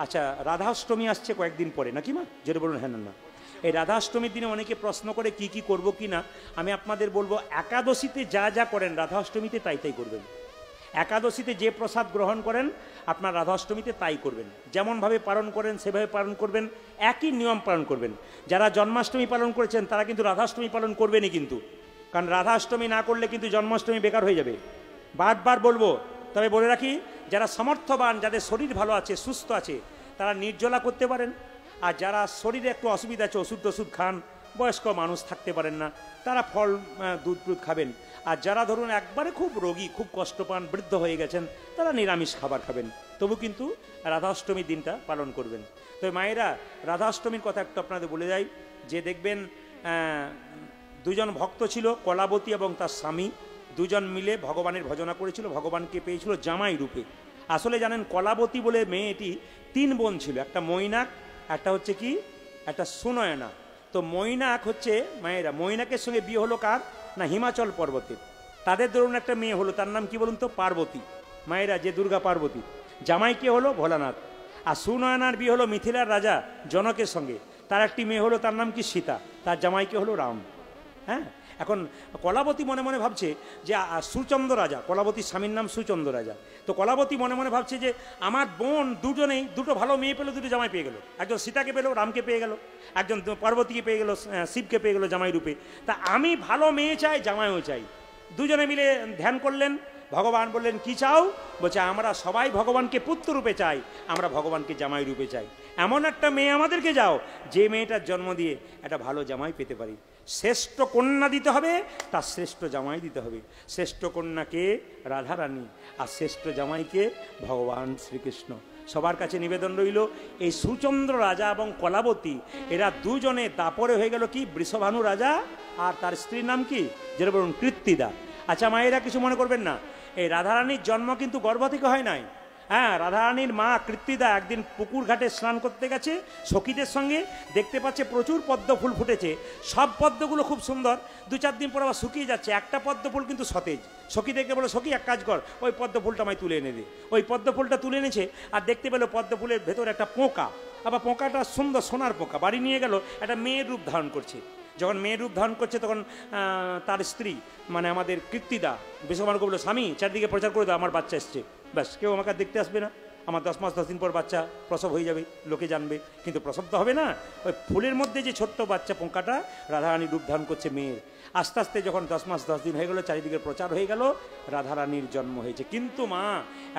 আচ্ছা, রাধাষ্টমী আসছে কয়েকদিন পরে নাকি মা? যেটা বলুন। হ্যাঁ না, এই রাধাষ্টমীর দিনে অনেকে প্রশ্ন করে কি কি করব কি না। আমি আপনাদের বলবো, একাদশীতে যা যা করেন রাধাষ্টমীতে তাই তাই করবেন। একাদশীতে যে প্রসাদ গ্রহণ করেন আপনার রাধাষ্টমীতে তাই করবেন। যেমনভাবে পালন করেন সেভাবে পালন করবেন, একই নিয়ম পালন করবেন। যারা জন্মাষ্টমী পালন করেছেন তারা কিন্তু রাধাষ্টমী পালন করবেনই কিন্তু, কারণ রাধাষ্টমী না করলে কিন্তু জন্মাষ্টমী বেকার হয়ে যাবে। বারবার বলবো, তবে বলে রাখি, যারা সমর্থবান, যাদের শরীর ভালো আছে, সুস্থ আছে, তারা নির্জলা করতে পারেন। আর যারা শরীরে একটু অসুবিধা আছে, ওষুধ টষুধ খান, বয়স্ক মানুষ থাকতে পারেন না, তারা ফল দুধ টুধ খাবেন। আর যারা ধরুন একবারে খুব রোগী, খুব কষ্ট পান, বৃদ্ধ হয়ে গেছেন, তারা নিরামিষ খাবার খাবেন, তবু কিন্তু রাধাষ্টমীর দিনটা পালন করবেন। তো মায়েরা, রাধাষ্টমীর কথা একটু আপনাদের বলে যাই, যে দেখবেন দুজন ভক্ত ছিল, কলাবতী এবং তার স্বামী, দুজন মিলে ভগবানের ভজনা করেছিল, ভগবানকে পেয়েছিল জামাই রূপে। আসলে জানেন, কলাবতী বলে মেয়েটি 3 বোন ছিল, একটা মৈনাক, একটা হচ্ছে কি, একটা সুনয়না। তো মৈনাক হচ্ছে মায়েরা, মৈনাকের সঙ্গে বিয়ে হলো কার না, হিমাচল পর্বতে। তাদের ধরুন একটা মেয়ে হলো, তার নাম কি বলুন তো, পার্বতী। মায়েরা, যে দুর্গা পার্বতী। জামাই কে হলো, ভোলানাথ। আর সুনয়নার বিয়ে হলো মিথিলার রাজা জনকের সঙ্গে, তার একটি মেয়ে হলো, তার নাম কি, সীতা। তার জামাইকে হলো রাম। হ্যাঁ, এখন কলাবতী মনে মনে ভাবছে যে সুচন্দ্র রাজা, কলাবতীর স্বামীর নাম সুচন্দ্র রাজা। তো কলাবতী মনে মনে ভাবছে যে আমার বোন দুজনেই দুটো ভালো মেয়ে পেলো, দুটো জামাই পেয়ে গেল। একজন সীতাকে পেলো, রামকে পেয়ে গেল, একজন পার্বতীকে পেয়ে গেল, শিবকে পেয়ে গেল জামাই রূপে। তা আমি ভালো মেয়ে চাই, জামাইও চাই। দুজনে মিলে ধ্যান করলেন। ভগবান বললেন, কি চাও? বলছে, আমরা সবাই ভগবানকে পুত্র রূপে চাই, আমরা ভগবানকে জামাই রূপে চাই। এমন একটা মেয়ে আমাদেরকে যাও, যে মেয়েটার জন্ম দিয়ে একটা ভালো জামাই পেতে পারি। শ্রেষ্ঠ কন্যা দিতে হবে, তার শ্রেষ্ঠ জামাই দিতে হবে। শ্রেষ্ঠ কন্যাকে রাধারানী, আর শ্রেষ্ঠ জামাইকে ভগবান শ্রীকৃষ্ণ। সবার কাছে নিবেদন রইল, এই সুচন্দ্র রাজা এবং কলাবতী, এরা দুজনে দাপরে হয়ে গেল কি, বৃষভানু রাজা, আর তার স্ত্রীর নাম কি, যেটা বলুন, কৃত্তিদা। আচ্ছা মায়েরা, কিছু মনে করবেন না, এই রাধারানীর জন্ম কিন্তু গর্ভ থেকে হয় নাই। হ্যাঁ, রাধারানীর মা কৃত্তিদা একদিন পুকুর ঘাটে স্নান করতে গেছে সখীদের সঙ্গে, দেখতে পাচ্ছে প্রচুর পদ্ম ফুল ফুটেছে। সব পদ্মগুলো খুব সুন্দর, 2-4 দিন পর আবার শুকিয়ে যাচ্ছে, একটা পদ্ম ফুল কিন্তু সতেজ। সখী দেখে বলো, সখী এক কাজ কর, ওই পদ্ম ফুলটা আমায় তুলে এনে দে। ওই পদ্ম ফুলটা তুলে এনেছে, আর দেখতে পেলো পদ্ম ফুলের ভেতরে একটা পোকা। আবার পোকাটা সুন্দর সোনার পোকা, বাড়ি নিয়ে গেল, একটা মেয়ের রূপ ধারণ করছে। যখন মেয়ের রূপ ধারণ করছে, তখন তার স্ত্রী মানে আমাদের কৃত্তিদা বৃষভানুকে বলল, স্বামী চারদিকে প্রচার করে দাও, আমার বাচ্চা এসছে। ব্যাস, কেউ আমাকে দেখতে আসবে না, আমার 10 মাস 10 দিন পর বাচ্চা প্রসব হয়ে যাবে, লোকে জানবে, কিন্তু প্রসব তো হবে না। ওই ফুলের মধ্যে যে ছোট্ট বাচ্চা পোকাটা রাধারানীর রূপ ধারণ করছে মেয়ের। আস্তে আস্তে যখন 10 মাস 10 দিন হয়ে গেল, চারিদিকে প্রচার হয়ে গেল, রাধারানীর জন্ম হয়েছে। কিন্তু মা,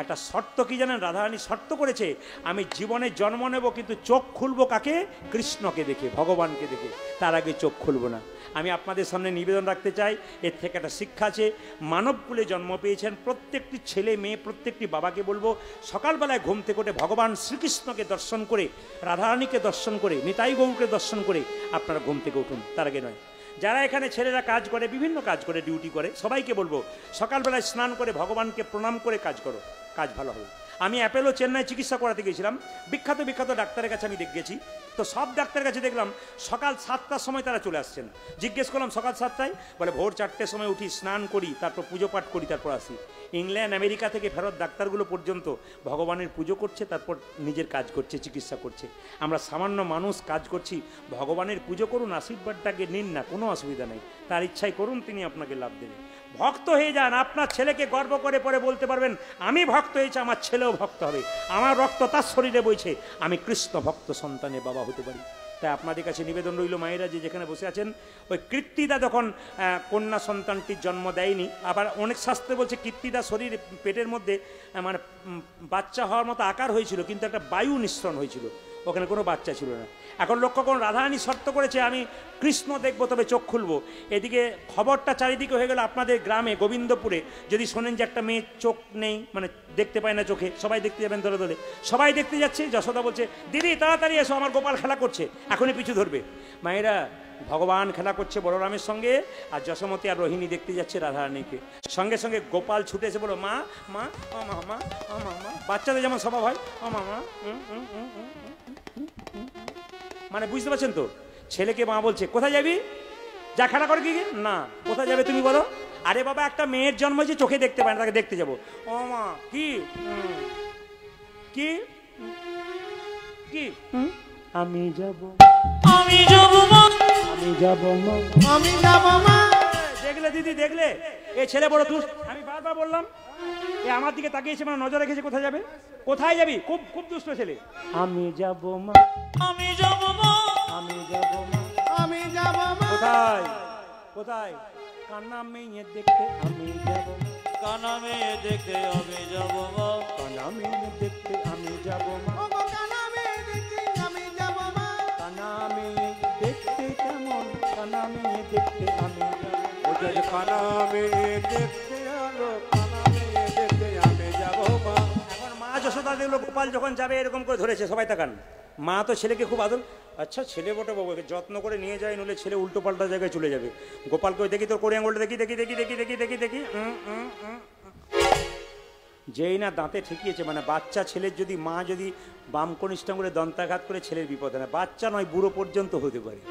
একটা শর্ত কি জানেন? রাধারানী শর্ত করেছে, আমি জীবনে জন্ম নেব, কিন্তু চোখ খুলবো কাকে? কৃষ্ণকে দেখে, ভগবানকে দেখে, তার আগে চোখ খুলবো না। আমি আপনাদের সামনে নিবেদন রাখতে চাই, এর থেকে একটা শিক্ষা আছে। মানবকুলে জন্ম পেয়েছেন প্রত্যেকটি ছেলে মেয়ে, প্রত্যেকটি বাবাকে বলবো, সকালবেলায় ঘুম থেকে উঠে ভগবান শ্রীকৃষ্ণকে দর্শন করে, রাধারানীকে দর্শন করে, নিতাই গৌরকে দর্শন করে আপনারা ঘুম থেকে উঠুন, তার আগে নয়। যারা এখানে ছেলেরা কাজ করে, বিভিন্ন কাজ করে, ডিউটি করে, সবাইকে বলবো সকালবেলায় স্নান করে ভগবানকে প্রণাম করে কাজ করো, কাজ ভালো হবে। আমি অ্যাপেলো চেন্নাই চিকিৎসা করাতে গেছিলাম, বিখ্যাত বিখ্যাত ডাক্তারের কাছে আমি গেছি। তো সব ডাক্তারের কাছে দেখলাম সকাল 7টার সময় তারা চলে আসছেন। জিজ্ঞেস করলাম সকাল 7টায়? বলে ভোর 4টের সময় উঠি, স্নান করি, তারপর পুজো পাঠ করি, তারপর আসি। ইংল্যান্ড আমেরিকা থেকে ফেরত ডাক্তারগুলো পর্যন্ত ভগবানের পুজো করছে, তারপর নিজের কাজ করছে, চিকিৎসা করছে। আমরা সামান্য মানুষ কাজ করছি। ভগবানের পুজো করুন, আশীর্বাদটাকে নিন না, কোনো অসুবিধা নেই, তার ইচ্ছাই করুন, তিনি আপনাকে লাভ দেবেন। ভক্ত হয়ে যান, আপনার ছেলেকে গর্ব করে পরে বলতে পারবেন, আমি ভক্ত হয়েছি, আমার ছেলেও ভক্ত হবে, আমার রক্ত তার শরীরে বইছে, আমি কৃষ্ণ ভক্ত সন্তানের বাবা হতে পারি। তাই আপনাদের কাছে নিবেদন রইল মায়েরা, যে যেখানে বসে আছেন, ওই কৃত্তিদা যখন কন্যা সন্তানটির জন্ম দেয়নি, আবার অনেক শাস্ত্রে বলছে কৃত্তিদা শরীর পেটের মধ্যে মানে বাচ্চা হওয়ার মতো আকার হয়েছিল, কিন্তু একটা বায়ু নিঃসরণ হয়েছিল, ওখানে কোনো বাচ্চা ছিল না। এখন লক্ষ্য করুন, রাধারানী শর্ত করেছে, আমি কৃষ্ণ দেখবো তবে চোখ খুলবো। এদিকে খবরটা চারিদিকে হয়ে গেল। আপনাদের গ্রামে গোবিন্দপুরে যদি শোনেন যে একটা মেয়ে চোখ নেই, মানে দেখতে পায় না চোখে, সবাই দেখতে যাবেন দলে দলে, সবাই দেখতে যাচ্ছে। যশোদা বলছে, দিদি তাড়াতাড়ি এসো, আমার গোপাল খেলা করছে, এখনই পিছু ধরবে। মায়েরা, ভগবান খেলা করছে বলরামের সঙ্গে, আর যশোমতী আর রোহিণী দেখতে যাচ্ছে রাধারানীকে। সঙ্গে সঙ্গে গোপাল ছুটে এসে বলো, মা মা ও মামা ও মামা, বাচ্চাদের যেমন স্বভাব হয়, ও মামা। মানে বুঝতে পারছেন তো, ছেলেকে মা বলছে, কোথায় যাবি? যা খেলা করে কি না, কোথায় যাবে তুমি বলো? আরে বাবা, একটা মেয়ের জন্ম হয়েছে, চোখে দেখতে পায় না, তাকে দেখতে যাবো। ও মা, কি কি কি আমি যাব আমি যাব মা, আমি যাব মা, আমি যাব মা। দেখলে দিদি দেখলে এই ছেলে বড় দুষ্ট। আমি বারবার বললাম এ আমার দিকে তাকিয়েছে মানে নজর রেখেছে কোথায় যাবে, কোথায় যাবি, খুব খুব দুষ্ট ছেলে। আমি যাব মা, আমি যাব মা, আমি যাব মা, আমি যাব মা। কোথায় কোথায় কান্না মেয়ে দেখতে আমি যাব মা, কানা মেয়ে দেখে আমি যাব মা, কান্না মেয়ে দেখতে আমি যাব মা, ও গো কানা মেয়ে দেখে আমি যাব মা। কান্না মেয়ে দেখতে কেমন, কান্না মেয়ে দেখতে আমি যাব, ওদের কানা মেয়ে দেখতে আলো, কানা মেয়ে দেখতে আমি যাব মা। এখন মা যশোদা দেখলো গোপাল যখন যাবে এরকম করে ধরেছে, সবাই তাকান। মা তো ছেলেকে খুব আদর, আচ্ছা ছেলে বটে বাবু, একে যত্ন করে নিয়ে যায়, নইলে ছেলে উল্টো পাল্টা জায়গায় চলে যাবে। গোপালকে ওই দেখি তোর কোড়ে আঙুলটা দেখি দেখি দেখি দেখি দেখি দেখি দেখি যেই না দাঁতে ঠেকিয়েছে, মানে বাচ্চা ছেলের যদি মা যদি বাম কনিষ্ঠ আঙুলে দন্তাঘাত করে ছেলের বিপদ হয় না, বাচ্চা নয় বুড়ো পর্যন্ত হতে পারে।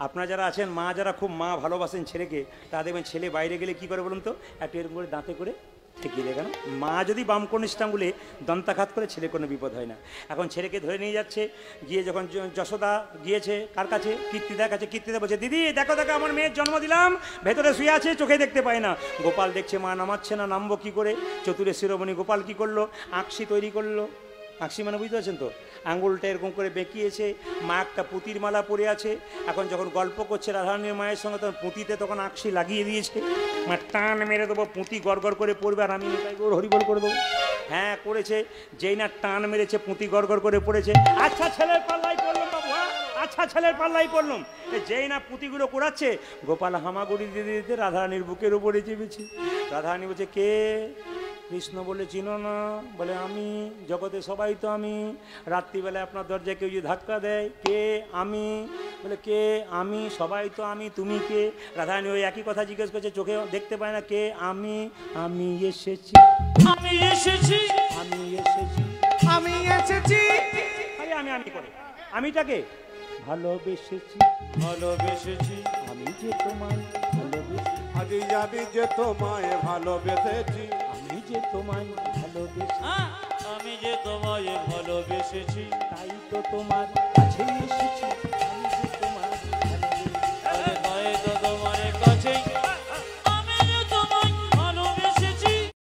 আপনারা যারা আছেন মা, যারা খুব মা ভালোবাসেন ছেলেকে, তা দেখবেন ছেলে বাইরে গেলে কি করে বলুন তো, একটু এরকম করে দাঁতে করে ঠেকিয়ে দেয়। কেন? মা যদি বাম কনিষ্ঠাঙ্গুলে দন্তাঘাত করে ছেলে কোনো বিপদ হয় না। এখন ছেলেকে ধরে নিয়ে যাচ্ছে, গিয়ে যখন যশোদা গিয়েছে কার কাছে, কীর্তিদার কাছে, কীর্তিদা বলছে দিদি দেখো দেখো আমার মেয়ের জন্ম দিলাম, ভেতরে শুয়ে আছে, চোখে দেখতে পায় না। গোপাল দেখছে মা নামাচ্ছে না, নামবো কী করে। চতুরের শিরোমণি গোপাল কি করলো, আকশি তৈরি করলো। আকশি মানে বুঝতে পারছেন তো, আঙুলটা এরকম করে বেঁকিয়েছে, মা একটা পুঁতির মালা পরে আছে। এখন যখন গল্প করছে রাধারানীর মায়ের সঙ্গে, তখন পুঁতিতে তখন আকশি লাগিয়ে দিয়েছে। মা টান মেরে দেবো, পুঁতি গড় গড় করে পড়বে, আর আমি এটাই ওর হরিবল করে দেবো। হ্যাঁ করেছে, যেই না টান মেরেছে পুঁতি গড় গড় করে পড়েছে। আচ্ছা ছেলের পাল্লাই পড়লাম বাবু, হ্যাঁ আচ্ছা ছেলের পাল্লাই পড়লাম। যেই না পুঁতিগুলো কোড়াচ্ছে, গোপাল হামাগুড়ি দিতে দিতে রাধারানীর বুকের উপরে চেপেছে। রাধারানী বলছে কে? কৃষ্ণ বলে চিনো না? বলে আমি, জগতে সবাই তো আমি। রাত্রিবেলায় আপনার দরজায় কেউ যদি ধাক্কা দেয়, কে? আমি। বলে কে? আমি, সবাই তো আমি, তুমি কে? রাধারানী ওই একই কথা জিজ্ঞেস করছে, চোখে দেখতে পায় না, কে? আমি, আমি এসেছি, আমি এসেছি, আমি এসেছি, আমি এসেছি। আরে আমি করে আমিটাকে ভালোবেসেছি, ভালোবেসেছি, আমি যে তোমায় ভালোবেসেছি, আজ আমি যে তোমায় ভালোবেসেছি, আমি যে তোমায় ভালোবেসেছি, আমি যে তোমায় ভালোবেসেছি, তাই তো তোমার কাছে এসেছি,